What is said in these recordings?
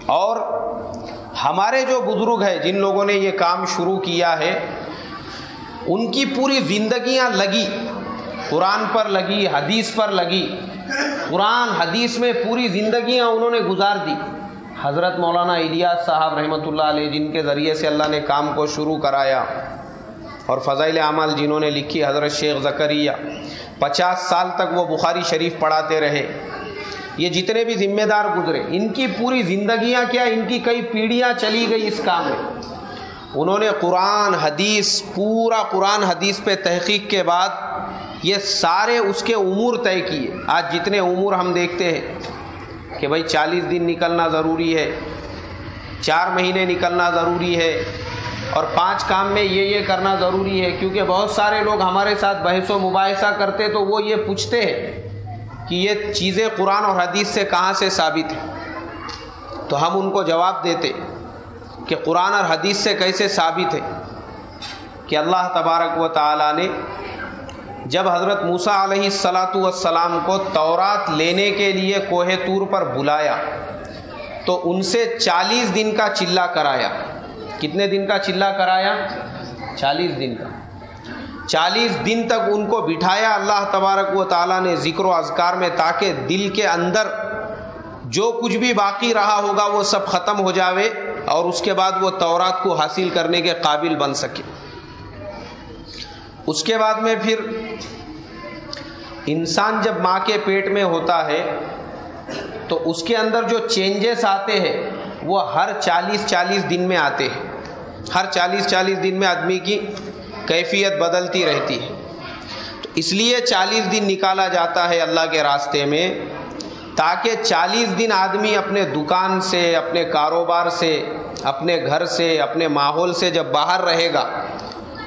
اور ہمارے جو بزرگ ہیں جن لوگوں نے یہ کام شروع کیا ہے ان کی پوری زندگیاں لگی، قرآن پر لگی، حدیث پر لگی، قرآن حدیث میں پوری زندگیاں انہوں نے گزار دی۔ حضرت مولانا الیاس صاحب رحمۃ اللہ علیہ جن کے ذریعے سے اللہ نے کام کو شروع کرایا، اور فضائل اعمال جنہوں نے لکھی حضرت شیخ زکریا، 50 سال تک وہ بخاری شریف پڑھاتے رہے۔ یہ جتنے بھی ذمہ دار گزرے ان کی پوری زندگیاں کیا، ان کی کئی پیڑھیاں چلی گئی اس کام میں۔ انہوں نے قرآن حدیث، پورا قرآن حدیث پہ تحقیق کے بعد یہ سارے اس کے امور طے کیے۔ آج جتنے امور ہم دیکھتے ہیں کہ بھائی 40 دن نکلنا ضروری ہے، 4 مہینے نکلنا ضروری ہے، اور 5 کام میں یہ کرنا ضروری ہے، کیونکہ بہت سارے لوگ ہمارے ساتھ بحث و مباحثہ کرتے تو وہ یہ پوچھتے ہیں کہ یہ چیزیں قرآن اور حدیث سے کہاں سے ثابت ہیں، تو ہم ان کو جواب دیتے کہ قرآن اور حدیث سے کیسے ثابت ہے کہ اللہ تبارک و تعالیٰ نے جب حضرت موسیٰ علیہ السلام کو تورات لینے کے لیے کوہ طور پر بلایا تو ان سے 40 دن کا چلہ کرایا۔ کتنے دن کا چلہ کرایا؟ 40 دن کا۔ 40 دن تک ان کو بٹھایا اللہ تبارک و تعالیٰ نے ذکر و اذکار میں، تاکہ دل کے اندر جو کچھ بھی باقی رہا ہوگا وہ سب ختم ہو جاوے، اور اس کے بعد وہ تورات کو حاصل کرنے کے قابل بن سکے۔ اس کے بعد میں پھر انسان جب ماں کے پیٹ میں ہوتا ہے تو اس کے اندر جو چینجز آتے ہیں وہ ہر 40 دن میں آتے ہیں۔ ہر 40 دن میں آدمی کی کیفیت بدلتی رہتی ہے، تو اس لیے 40 دن نکالا جاتا ہے اللہ کے راستے میں، تاکہ 40 دن آدمی اپنے دکان سے، اپنے کاروبار سے، اپنے گھر سے، اپنے ماحول سے جب باہر رہے گا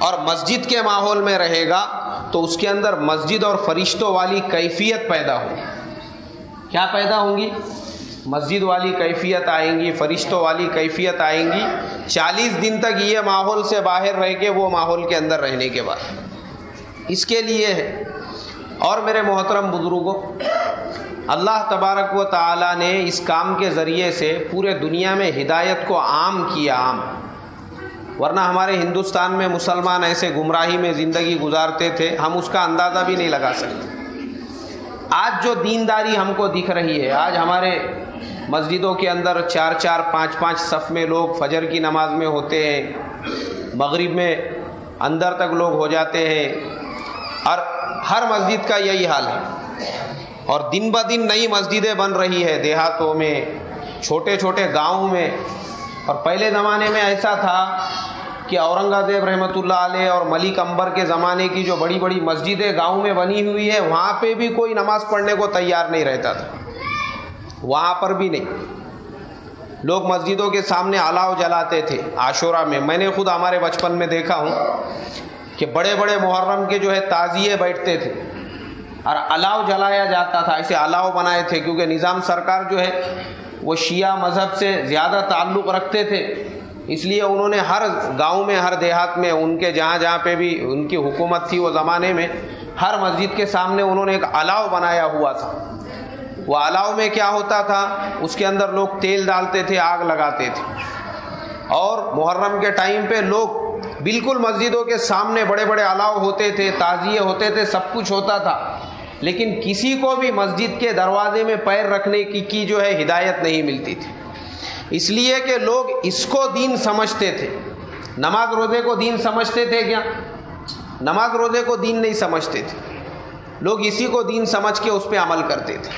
اور مسجد کے ماحول میں رہے گا تو اس کے اندر مسجد اور فرشتوں والی کیفیت پیدا ہوگی۔ کیا پیدا ہوں گی؟ مسجد والی کیفیت آئیں گی، فرشتوں والی کیفیت آئیں گی 40 دن تک یہ ماحول سے باہر رہ کے وہ ماحول کے اندر رہنے کے بعد۔ اس کے لیے ہے۔ اور میرے محترم بزرگوں، اللہ تبارک و تعالیٰ نے اس کام کے ذریعے سے پورے دنیا میں ہدایت کو عام کیا، عام۔ ورنہ ہمارے ہندوستان میں مسلمان ایسے گمراہی میں زندگی گزارتے تھے، ہم اس کا اندازہ بھی نہیں لگا سکتے۔ آج جو دینداری ہم کو دکھ رہی ہے، آج ہمارے مسجدوں کے اندر 4 5 صف میں لوگ فجر کی نماز میں ہوتے ہیں، مغرب میں اندر تک لوگ ہو جاتے ہیں، اور ہر مسجد کا یہی حال ہے۔ اور دن بہ دن نئی مسجدیں بن رہی ہے دیہاتوں میں، چھوٹے چھوٹے گاؤں میں۔ اور پہلے زمانے میں ایسا تھا کہ اورنگزیب رحمۃ اللہ علیہ اور ملک امبر کے زمانے کی جو بڑی بڑی مسجدیں گاؤں میں بنی ہوئی ہے، وہاں پہ بھی کوئی نماز پڑھنے کو تیار نہیں رہتا تھا، وہاں پر بھی نہیں۔ لوگ مسجدوں کے سامنے الاؤ جلاتے تھے عاشورہ میں۔ میں نے خود ہمارے بچپن میں دیکھا ہوں کہ بڑے بڑے محرم کے جو ہے تعزیے بیٹھتے تھے اور الاؤ جلایا جاتا تھا، ایسے الاؤ بنائے تھے، کیونکہ نظام سرکار جو ہے وہ شیعہ مذہب سے زیادہ تعلق رکھتے تھے، اس لیے انہوں نے ہر گاؤں میں، ہر دیہات میں، ان کے جہاں جہاں پہ بھی ان کی حکومت تھی وہ زمانے میں، ہر مسجد کے سامنے انہوں نے ایک الاؤ بنایا ہوا تھا۔ وہ الاؤ میں کیا ہوتا تھا، اس کے اندر لوگ تیل ڈالتے تھے، آگ لگاتے تھے، اور محرم کے ٹائم پہ لوگ بالکل مسجدوں کے سامنے بڑے بڑے الاؤ ہوتے تھے، تعزیے ہوتے تھے، سب کچھ ہوتا تھا، لیکن کسی کو بھی مسجد کے دروازے میں پیر رکھنے کی جو ہے ہدایت نہیں ملتی تھی، اس لیے کہ لوگ اس کو دین سمجھتے تھے۔ نماز روزے کو دین سمجھتے تھے کیا؟ نماز روزے کو دین نہیں سمجھتے تھے، لوگ اسی کو دین سمجھ کے اس پہ عمل کرتے تھے۔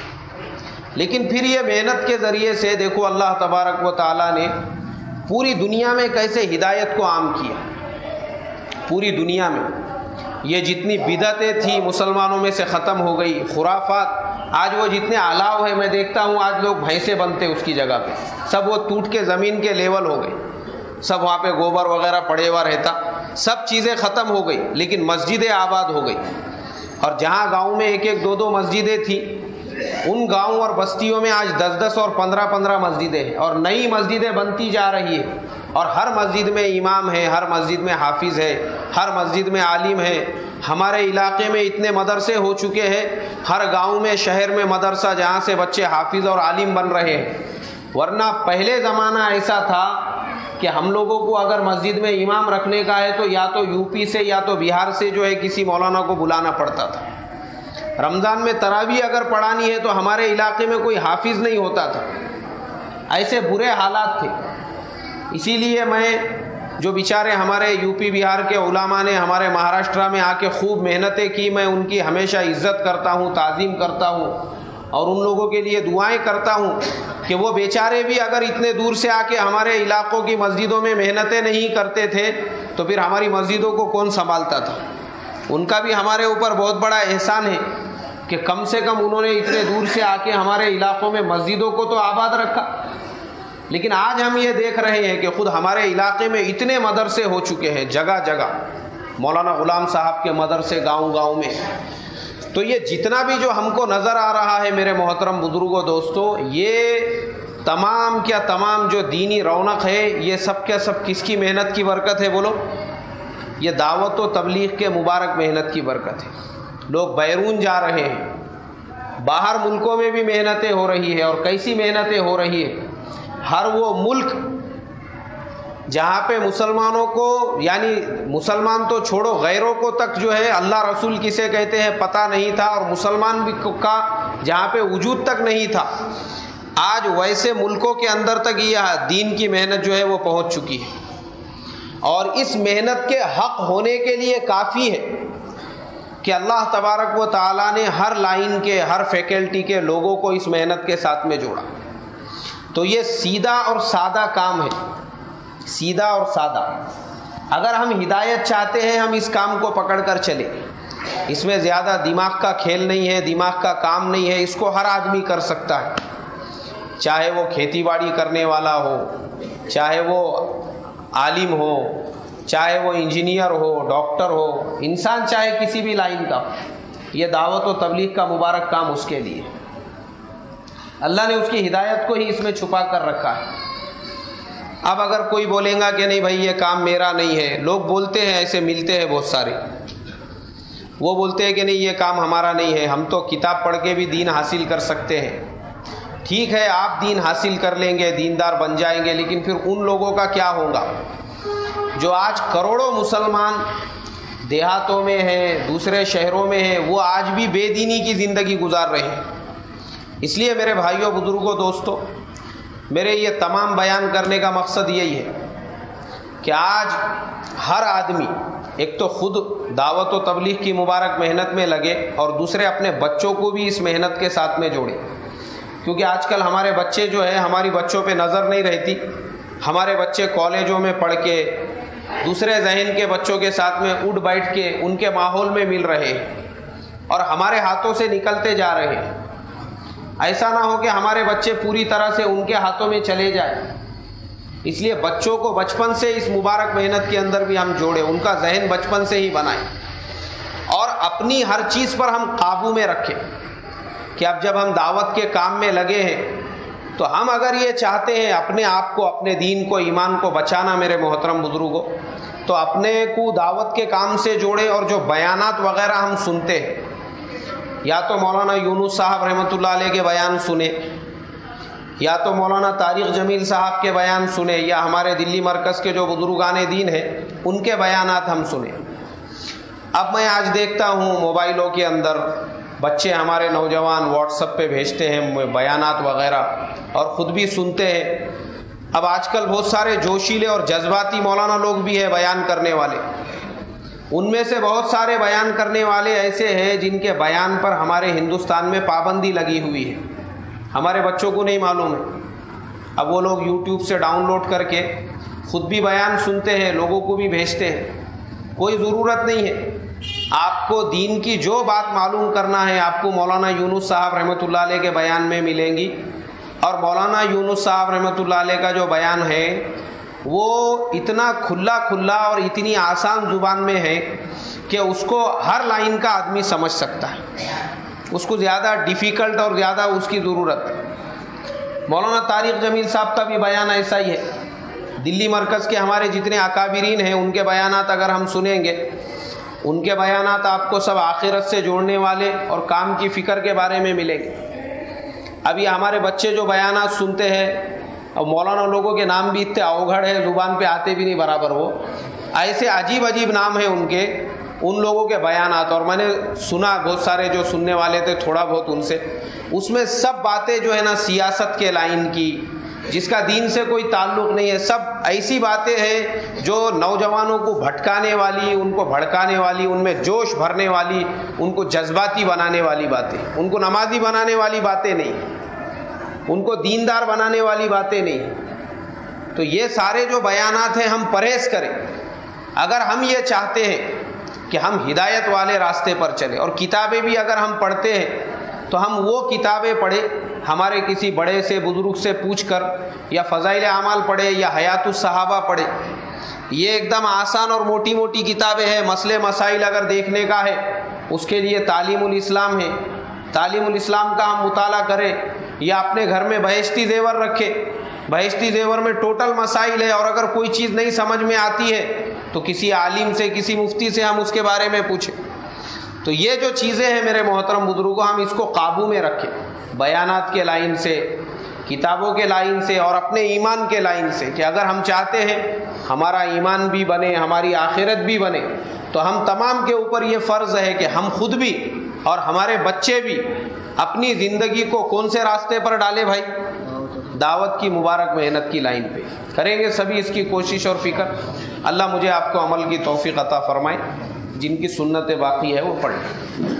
لیکن پھر یہ محنت کے ذریعے سے دیکھو اللہ تبارک و تعالیٰ نے پوری دنیا میں کیسے ہدایت کو عام کیا۔ پوری دنیا میں یہ جتنی بدعتیں تھیں مسلمانوں میں سے ختم ہو گئی، خرافات۔ آج وہ جتنے الاؤ ہیں، میں دیکھتا ہوں آج لوگ بھینسیں بنتے اس کی جگہ پہ، سب وہ ٹوٹ کے زمین کے لیول ہو گئے، سب وہاں پہ گوبر وغیرہ پڑے ہوا رہتا، سب چیزیں ختم ہو گئی، لیکن مسجدیں آباد ہو گئی۔ اور جہاں گاؤں میں 1-2 مسجدیں تھیں، ان گاؤں اور بستیوں میں آج 10 اور 15 مسجدیں ہیں، اور نئی مسجدیں بنتی جا رہی ہیں، اور ہر مسجد میں امام ہے، ہر مسجد میں حافظ ہے، ہر مسجد میں عالم ہے۔ ہمارے علاقے میں اتنے مدرسے ہو چکے ہیں، ہر گاؤں میں، شہر میں مدرسہ جہاں سے بچے حافظ اور عالم بن رہے ہیں۔ ورنہ پہلے زمانہ ایسا تھا کہ ہم لوگوں کو اگر مسجد میں امام رکھنے کا ہے تو یا تو یو پی سے یا تو بہار سے جو ہے کسی مولانا کو بلانا پڑتا تھا. رمضان میں تراویح اگر پڑھانی ہے تو ہمارے علاقے میں کوئی حافظ نہیں ہوتا تھا. ایسے برے حالات تھے. اسی لیے میں جو بیچارے ہمارے یو پی بہار کے علماء نے ہمارے مہاراشٹر میں آ کے خوب محنتیں کی، میں ان کی ہمیشہ عزت کرتا ہوں، تعظیم کرتا ہوں اور ان لوگوں کے لیے دعائیں کرتا ہوں کہ وہ بیچارے بھی اگر اتنے دور سے آ کے ہمارے علاقوں کی مسجدوں میں محنتیں نہیں کرتے تھے تو پھر ہماری مسجدوں کو کون سنبھالتا تھا. ان کا بھی ہمارے اوپر بہت بڑا احسان ہے کہ کم سے کم انہوں نے اتنے دور سے آ کے ہمارے علاقوں میں مسجدوں کو تو آباد رکھا. لیکن آج ہم یہ دیکھ رہے ہیں کہ خود ہمارے علاقے میں اتنے مدرسے ہو چکے ہیں جگہ جگہ، مولانا غلام صاحب کے مدرسے گاؤں گاؤں میں. تو یہ جتنا بھی جو ہم کو نظر آ رہا ہے میرے محترم بزرگوں دوستو، یہ تمام کیا تمام جو دینی رونق ہے یہ سب کیا سب کس کی محنت کی برکت ہے بولو؟ یہ دعوت و تبلیغ کے مبارک محنت کی برکت ہے. لوگ بیرون جا رہے ہیں، باہر ملکوں میں بھی محنتیں ہو رہی ہے. اور کیسی محنتیں ہو رہی ہے؟ ہر وہ ملک جہاں پہ مسلمانوں کو، یعنی مسلمان تو چھوڑو غیروں کو تک جو ہے اللہ رسول کسے کہتے ہیں پتہ نہیں تھا، اور مسلمان بھی کا جہاں پہ وجود تک نہیں تھا، آج ویسے ملکوں کے اندر تک یہ دین کی محنت جو ہے وہ پہنچ چکی ہے. اور اس محنت کے حق ہونے کے لیے کافی ہے کہ اللہ تبارک و تعالیٰ نے ہر لائن کے، ہر فیکلٹی کے لوگوں کو اس محنت کے ساتھ میں جوڑا. تو یہ سیدھا اور سادہ کام ہے، سیدھا اور سادہ. اگر ہم ہدایت چاہتے ہیں ہم اس کام کو پکڑ کر چلیں. اس میں زیادہ دماغ کا کھیل نہیں ہے، دماغ کا کام نہیں ہے. اس کو ہر آدمی کر سکتا ہے، چاہے وہ کھیتی باڑی کرنے والا ہو، چاہے وہ عالم ہو، چاہے وہ انجینئر ہو، ڈاکٹر ہو، انسان چاہے کسی بھی لائن کا. یہ دعوت و تبلیغ کا مبارک کام اس کے لیے اللہ نے اس کی ہدایت کو ہی اس میں چھپا کر رکھا ہے. اب اگر کوئی بولے گا کہ نہیں بھائی یہ کام میرا نہیں ہے، لوگ بولتے ہیں، ایسے ملتے ہیں بہت سارے، وہ بولتے ہیں کہ نہیں یہ کام ہمارا نہیں ہے، ہم تو کتاب پڑھ کے بھی دین حاصل کر سکتے ہیں. ٹھیک ہے، آپ دین حاصل کر لیں گے، دیندار بن جائیں گے، لیکن پھر ان لوگوں کا کیا ہوگا جو آج کروڑوں مسلمان دیہاتوں میں ہیں، دوسرے شہروں میں ہیں، وہ آج بھی بے دینی کی زندگی گزار رہے ہیں. اس لیے میرے بھائیوں بزرگوں دوستوں، میرے یہ تمام بیان کرنے کا مقصد یہی ہے کہ آج ہر آدمی ایک تو خود دعوت و تبلیغ کی مبارک محنت میں لگے اور دوسرے اپنے بچوں کو بھی اس محنت کے ساتھ میں جوڑے. کیونکہ آج کل ہمارے بچے جو ہے، ہماری بچوں پہ نظر نہیں رہتی. ہمارے بچے کالجوں میں پڑھ کے دوسرے ذہن کے بچوں کے ساتھ میں اٹھ بیٹھ کے ان کے ماحول میں مل رہے ہیں اور ہمارے ہاتھوں سے نکلتے جا رہے ہیں. ایسا نہ ہو کہ ہمارے بچے پوری طرح سے ان کے ہاتھوں میں چلے جائیں. اس لیے بچوں کو بچپن سے اس مبارک محنت کے اندر بھی ہم جوڑیں، ان کا ذہن بچپن سے ہی بنائیں اور اپنی ہر چیز پر ہم قابو میں رکھیں کہ اب جب ہم دعوت کے کام میں لگے ہیں تو ہم اگر یہ چاہتے ہیں اپنے آپ کو، اپنے دین کو، ایمان کو بچانا میرے محترم بزرگوں، تو اپنے کو دعوت کے کام سے جوڑیں. اور جو بیانات وغیرہ ہم سنتے ہیں، یا تو مولانا یونس صاحب رحمۃ اللہ علیہ کے بیان سنیں، یا تو مولانا طارق جمیل صاحب کے بیان سنیں، یا ہمارے دلی مرکز کے جو بزرگان دین ہیں ان کے بیانات ہم سنیں. اب میں آج دیکھتا ہوں موبائلوں کے اندر بچے ہمارے نوجوان واٹس ایپ پہ بھیجتے ہیں بیانات وغیرہ اور خود بھی سنتے ہیں. اب آج کل بہت سارے جوشیلے اور جذباتی مولانا لوگ بھی ہیں بیان کرنے والے. ان میں سے بہت سارے بیان کرنے والے ایسے ہیں جن کے بیان پر ہمارے ہندوستان میں پابندی لگی ہوئی ہے، ہمارے بچوں کو نہیں معلوم ہے. اب وہ لوگ یوٹیوب سے ڈاؤن لوڈ کر کے خود بھی بیان سنتے ہیں، لوگوں کو بھی بھیجتے ہیں. کوئی ضرورت نہیں ہے. آپ کو دین کی جو بات معلوم کرنا ہے آپ کو مولانا یونس صاحب رحمۃ اللہ علیہ کے بیان میں ملیں گی. اور مولانا یونس صاحب رحمۃ اللہ علیہ کا جو بیان ہے وہ اتنا کھلا کھلا اور اتنی آسان زبان میں ہے کہ اس کو ہر لائن کا آدمی سمجھ سکتا ہے. اس کو زیادہ ڈیفیکلٹ اور زیادہ اس کی ضرورت ہے. مولانا طارق جمیل صاحب کا بھی بیان ایسا ہی ہے. دلی مرکز کے ہمارے جتنے اکابرین ہیں ان کے بیانات اگر ہم سنیں گے، ان کے بیانات آپ کو سب آخرت سے جوڑنے والے اور کام کی فکر کے بارے میں ملیں گے. اب یہ ہمارے بچے جو بیانات سنتے ہیں اب مولانا لوگوں کے نام بھی اتنے اوگھڑ ہے، زبان پہ آتے بھی نہیں برابر، وہ ایسے عجیب عجیب نام ہیں ان کے، ان لوگوں کے بیانات، اور میں نے سنا بہت سارے جو سننے والے تھے تھوڑا بہت ان سے، اس میں سب باتیں جو ہے نا سیاست کے لائن کی، جس کا دین سے کوئی تعلق نہیں ہے، سب ایسی باتیں ہیں جو نوجوانوں کو بھٹکانے والی، ان کو بھڑکانے والی، ان میں جوش بھرنے والی، ان کو جذباتی بنانے والی باتیں، ان کو نمازی بنانے والی باتیں نہیں، ان کو دیندار بنانے والی باتیں نہیں۔ تو یہ سارے جو بیانات ہیں ہم پرہیز کریں۔ اگر ہم یہ چاہتے ہیں کہ ہم ہدایت والے راستے پر چلیں، اور کتابیں بھی اگر ہم پڑھتے ہیں تو ہم وہ کتابیں پڑھیں ہمارے کسی بڑے سے بزرگ سے پوچھ کر، یا فضائل اعمال پڑھے یا حیات الصحابہ پڑھے۔ یہ ایک دم آسان اور موٹی موٹی کتابیں ہیں، مسئلے مسائل اگر دیکھنے کا ہے اس کے لیے تعلیم الاسلام ہے، تعلیم الاسلام کا ہم مطالعہ کریں، یا اپنے گھر میں بہشتی زیور رکھے، بہشتی زیور میں ٹوٹل مسائل ہے، اور اگر کوئی چیز نہیں سمجھ میں آتی ہے تو کسی عالم سے، کسی مفتی سے ہم اس کے بارے میں پوچھیں۔ تو یہ جو چیزیں ہیں میرے محترم بزرگوں، ہم اس کو قابو میں رکھیں، بیانات کے لائن سے، کتابوں کے لائن سے، اور اپنے ایمان کے لائن سے، کہ اگر ہم چاہتے ہیں ہمارا ایمان بھی بنے، ہماری آخرت بھی بنے، تو ہم تمام کے اوپر یہ فرض ہے کہ ہم خود بھی اور ہمارے بچے بھی اپنی زندگی کو کون سے راستے پر ڈالے بھائی؟ دعوت کی مبارک محنت کی لائن پہ کریں گے سبھی اس کی کوشش اور فکر۔ اللہ مجھے آپ کو عمل کی توفیق عطا فرمائے، جن کی سنت باقی ہے وہ پڑھ لیں۔